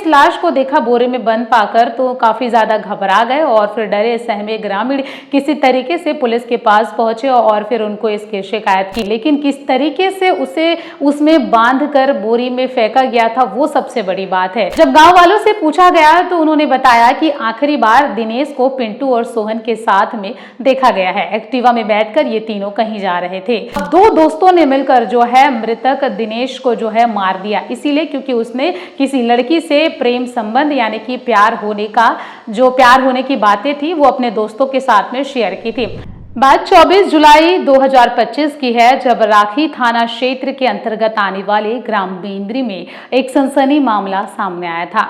इस लाश को देखा बोरे में बंद पाकर तो काफी ज्यादा घबरा गए और फिर डरे सहमे ग्रामीण किसी तरीके से पुलिस के पास पहुंचे और फिर उनको इसकी शिकायत की। लेकिन किस तरीके से उसे उसमें बांधकर बोरी में फेंका गया था वो सबसे बड़ी बात है। जब गांव वालों से पूछा गया तो उन्होंने बताया कि आखिरी बार दिनेश को पिंटू और सोहन के साथ में देखा गया है। एक्टिवा में बैठकर ये तीनों कहीं जा रहे थे। दो दोस्तों ने मिलकर जो है मृतक दिनेश को जो है मार दिया, इसीलिए क्योंकि उसने किसी लड़की से प्रेम संबंध यानी कि प्यार होने की बातें थी वो अपने दोस्तों के साथ में शेयर की थी। बात 24 जुलाई 2025 की है, जब राखी थाना क्षेत्र के अंतर्गत आने वाले ग्राम बेंद्री में एक सनसनी मामला सामने आया था।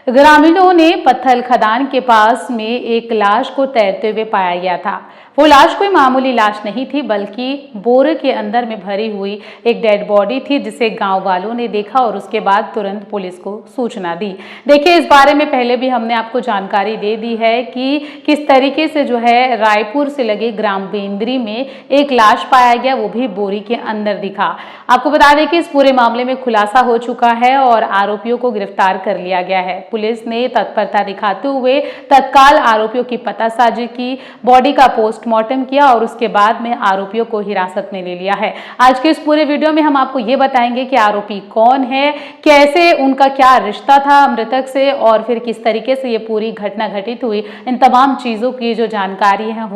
ग्रामीणों ने पत्थल खदान के पास में एक लाश को तैरते हुए पाया गया था। वो लाश कोई मामूली लाश नहीं थी, बल्कि बोरे के अंदर में भरी हुई एक डेड बॉडी थी, जिसे गांव वालों ने देखा और उसके बाद तुरंत पुलिस को सूचना दी। देखिए, इस बारे में पहले भी हमने आपको जानकारी दे दी है कि किस तरीके से जो है रायपुर से लगे ग्राम बेंद्री में एक लाश पाया गया, वो भी बोरी के अंदर दिखा। आपको बता दें कि इस पूरे मामले में खुलासा हो चुका है और आरोपियों को गिरफ्तार कर लिया गया है। पुलिस ने तत्परता दिखाते हुए तत्काल आरोपियों की पतासाजी की, बॉडी का पोस्टमार्टम किया और उसके बाद में आरोपियों को हिरासत में ले लिया है। आज के इस पूरे वीडियो में हम आपको ये बताएंगे कि आरोपी कौन है, कैसे उनका क्या रिश्ता था मृतक से और फिर किस तरीके से ये पूरी घटना घटित हुई। इन तमाम चीजों की जो जानकारी है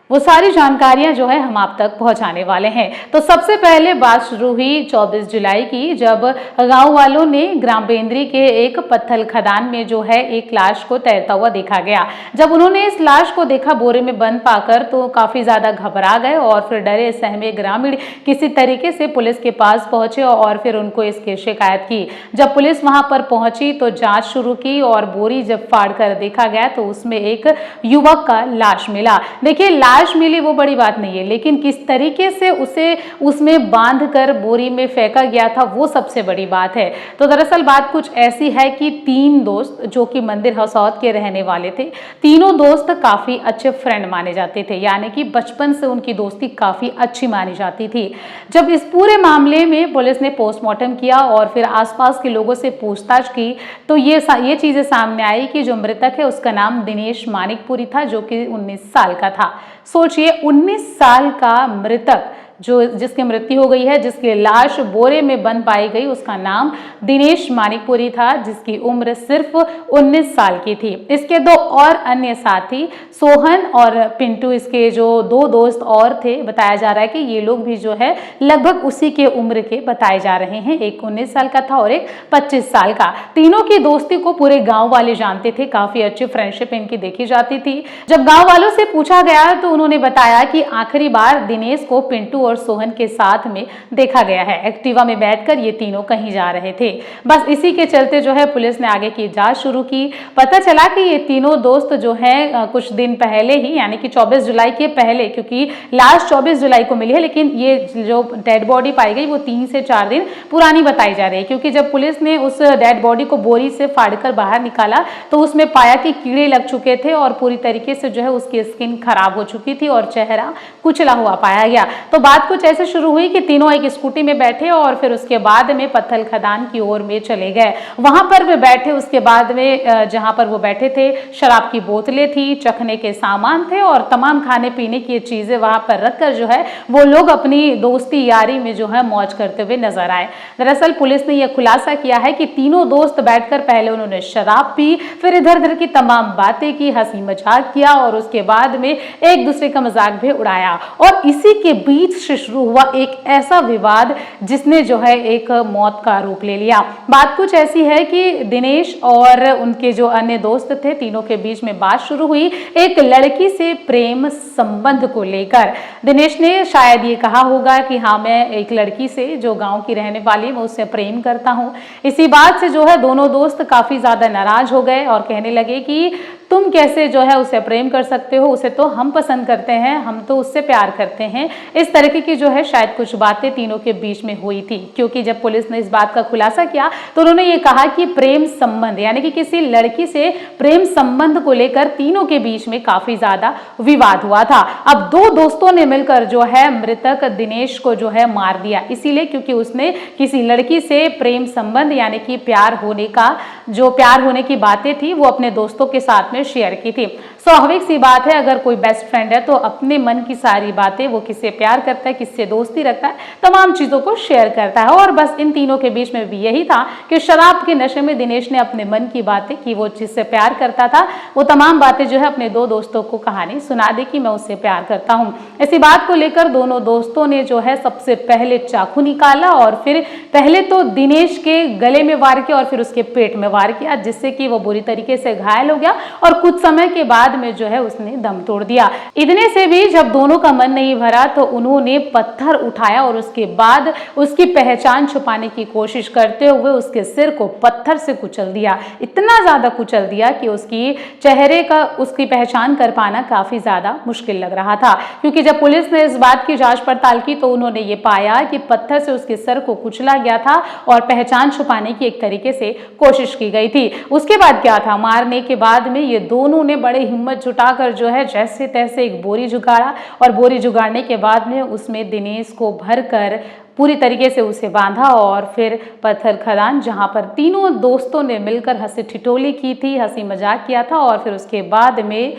वो सारी जानकारियां जो है हम आप तक पहुंचाने वाले हैं। तो सबसे पहले बात शुरू हुई 24 जुलाई की, जब गांव वालों ने ग्राम बेंद्री के एक पत्थल खदान में जो है एक लाश को तैरता हुआ देखा गया। जब उन्होंने इस लाश को देखा बोरे में बंद पाकर तो काफी ज्यादा घबरा गए और फिर डरे सहमे ग्रामीण किसी तरीके से पुलिस के पास पहुंचे और फिर उनको इसकी शिकायत की। जब पुलिस वहां पर पहुंची तो जांच शुरू की और बोरी जब फाड़ कर देखा गया तो उसमें एक युवक का लाश मिला। देखिए, लाश मिली वो बड़ी बात नहीं है, लेकिन किस तरीके से उसे उसमें बांधकर बोरी में फेंका गया था वो सबसे बड़ी बात है। तो दरअसल बात कुछ ऐसी है कि तीन दोस्त जो कि मंदिर हसौद के रहने वाले थे, तीनों दोस्त काफी अच्छे फ्रेंड माने जाते थे, यानी कि बचपन से उनकी दोस्ती काफी अच्छी मानी जाती थी। जब इस पूरे मामले में पुलिस ने पोस्टमार्टम किया और फिर आसपास के लोगों से पूछताछ की तो ये चीजें सामने आई कि जो मृतक है उसका नाम दिनेश मानिकपुरी था, जो कि 19 साल का था। सोचिए, 19 साल का मृतक जिसकी मृत्यु हो गई है, जिसकी लाश बोरे में बंद पाई गई, उसका नाम दिनेश मानिकपुरी था, जिसकी उम्र सिर्फ 19 साल की थी। इसके दो और अन्य साथी सोहन और पिंटू, इसके जो दो दोस्त और थे, बताया जा रहा है कि ये लोग भी जो है लगभग उसी के उम्र के बताए जा रहे हैं। एक 19 साल का था और एक 25 साल का। तीनों की दोस्ती को पूरे गांव वाले जानते थे, काफी अच्छी फ्रेंडशिप इनकी देखी जाती थी। जब गांव वालों से पूछा गया तो उन्होंने बताया कि आखिरी बार दिनेश को पिंटू और सोहन के साथ में देखा गया है। एक्टिवा में बैठकर ये तीनों कहीं जा रहे थे। बस इसी के चलते जो है पुलिस ने आगे की जांच शुरू की। पता चला कि ये तीनों दोस्त जो है कुछ दिन पहले ही, यानी कि 24 जुलाई के पहले, क्योंकि लास्ट 24 जुलाई को मिली है, लेकिन ये जो डेड बॉडी पाई गई वो 3 से 4 दिन पुरानी बताई जा रही है, क्योंकि जब पुलिस ने उस डेड बॉडी को बोरी से फाड़कर बाहर निकाला तो उसमें पाया कि कीड़े लग चुके थे और पूरी तरीके से जो है उसकी स्किन खराब हो चुकी थी और चेहरा कुचला हुआ पाया गया। तो बात कुछ ऐसे शुरू हुई कि तीनों एक स्कूटी में बैठे और फिर उसके बाद में पत्थल खदान की ओर में चले गए। वहां पर वे बैठे, उसके बाद में जहां पर वो बैठे थे शराब की बोतलें थी, चखने के सामान थे और तमाम खाने पीने की चीजें वहां पर रखकर जो है वो लोग अपनी दोस्ती यारी में जो है मौज करते हुए नजर आए। दरअसल पुलिस ने यह खुलासा किया है कि तीनों दोस्त बैठकर पहले उन्होंने शराब पी, फिर इधर उधर की तमाम बातें की, हंसी मजाक किया और उसके बाद में एक दूसरे का मजाक भी उड़ाया और इसी के बीच शुरू हुआ एक ऐसा विवाद जिसने जो है एक मौत का रूप ले लिया। बात कुछ ऐसी है कि दिनेश और उनके जो अन्य दोस्त थे, तीनों के बीच में बात शुरू हुई एक लड़की से प्रेम संबंध को लेकर। दिनेश ने शायद ये कहा होगा कि हाँ, मैं एक लड़की से जो गांव की रहने वाली, मैं उससे प्रेम करता हूँ। इसी बात से जो है दोनों दोस्त काफी ज्यादा नाराज हो गए और कहने लगे कि तुम कैसे जो है उसे प्रेम कर सकते हो, उसे तो हम पसंद करते हैं, हम तो उससे प्यार करते हैं। इस तरीके की जो है शायद कुछ बातें तीनों के बीच में हुई थी, क्योंकि जब पुलिस ने इस बात का खुलासा किया तो उन्होंने ये कहा कि प्रेम संबंध यानी कि किसी लड़की से प्रेम संबंध को लेकर तीनों के बीच में काफी ज्यादा विवाद हुआ था। अब दो दोस्तों ने मिलकर जो है मृतक दिनेश को जो है मार दिया, इसीलिए क्योंकि उसने किसी लड़की से प्रेम संबंध यानी कि प्यार होने की बातें थी वो अपने दोस्तों के साथ में शेयर की थी। स्वाभाविक सी बात है, अगर कोई बेस्ट फ्रेंड है तो अपने मन की सारी बातें, वो किससे प्यार करता है, किससे दोस्ती रखता है, तमाम चीजों को शेयर करता है। और बस इन तीनों के बीच में भी यही था कि शराब के नशे में दिनेश ने अपने मन की बातें की, वो जिससे प्यार करता था वो तमाम बातें जो है अपने दो दोस्तों को कहानी सुना दी कि मैं उससे प्यार करता हूं। इसी बात को लेकर दोनों दोस्तों ने जो है सबसे पहले चाकू निकाला और फिर पहले तो दिनेश के गले में वार किया और फिर उसके पेट में वार किया, जिससे कि वो बुरी तरीके से घायल हो गया और कुछ समय के बाद में जो है उसने दम तोड़ दिया। इतने से भी जब दोनों का मन नहीं भरा तो उन्होंने पत्थर उठाया और उसके बाद उसकी पहचान छुपाने की कोशिश करते हुए उसके सिर को पत्थर से कुचल दिया। इतना ज्यादा कुचल दिया कि उसकी चेहरे का उसकी पहचान कर पाना काफी ज्यादा मुश्किल लग रहा था, क्योंकि जब पुलिस ने इस बात की जांच पड़ताल की तो उन्होंने ये पाया कि पत्थर से उसके सर को कुचला गया था और पहचान छुपाने की एक तरीके से कोशिश की गई थी। उसके बाद क्या था, मारने के बाद में ये दोनों ने बड़े हिम्मत जुटाकर जो है जैसे तैसे एक बोरी जुगाड़ा और बोरी जुगाड़ने के बाद में उसमें दिनेश को भरकर पूरी तरीके से उसे बांधा और फिर पत्थर खदान, जहां पर तीनों दोस्तों ने मिलकर हंसी ठिठोली की थी, हंसी मजाक किया था, और फिर उसके बाद में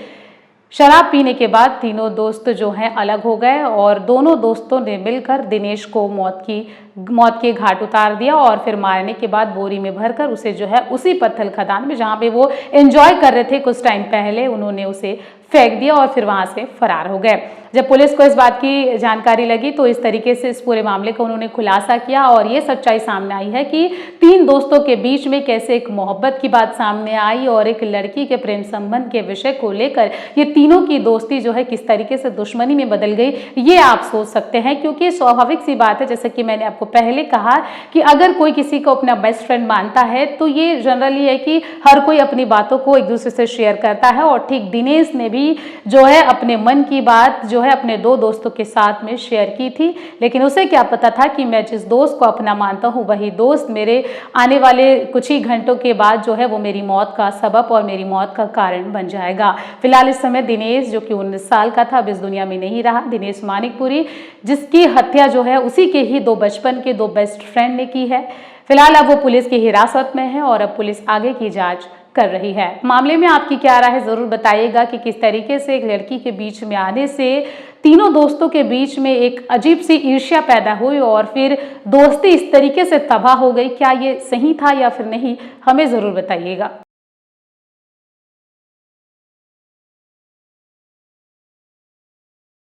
शराब पीने के बाद तीनों दोस्त जो हैं अलग हो गए और दोनों दोस्तों ने मिलकर दिनेश को मौत के घाट उतार दिया और फिर मारने के बाद बोरी में भरकर उसे जो है उसी पत्थर खदान में जहां पे वो एंजॉय कर रहे थे कुछ टाइम पहले, उन्होंने उसे फेंक दिया और फिर वहां से फरार हो गए। जब पुलिस को इस बात की जानकारी लगी तो इस तरीके से इस पूरे मामले का उन्होंने खुलासा किया और ये सच्चाई सामने आई है कि तीन दोस्तों के बीच में कैसे एक मोहब्बत की बात सामने आई और एक लड़की के प्रेम संबंध के विषय को लेकर ये तीनों की दोस्ती जो है किस तरीके से दुश्मनी में बदल गई, ये आप सोच सकते हैं। क्योंकि स्वाभाविक सी बात है, जैसे कि मैंने आपको पहले कहा कि अगर कोई किसी को अपना बेस्ट फ्रेंड मानता है तो ये जनरली है कि हर कोई अपनी बातों को एक दूसरे से शेयर करता है, और ठीक दिनेश ने भी जो है अपने मन की बात जो है अपने दो दोस्तों के साथ में शेयर की थी। लेकिन उसे क्या पता था कि मैं जिस दोस्त को अपना मानता हूं वही दोस्त मेरे आने वाले कुछ ही घंटों के बाद जो है वो मेरी मौत का सबब और मेरी मौत का कारण बन जाएगा। फिलहाल इस समय दिनेश जो कि 19 साल का था अब इस दुनिया में नहीं रहा। दिनेश मानिकपुरी, जिसकी हत्या जो है उसी के ही दो बचपन के दो बेस्ट फ्रेंड ने की है। फिलहाल अब वो पुलिस की हिरासत में है और अब पुलिस आगे की जांच कर रही है। मामले में आपकी क्या राय है जरूर बताइएगा कि किस तरीके से एक लड़की के बीच में आने से तीनों दोस्तों के बीच में एक अजीब सी ईर्ष्या पैदा हुई और फिर दोस्ती इस तरीके से तबाह हो गई। क्या ये सही था या फिर नहीं, हमें जरूर बताइएगा।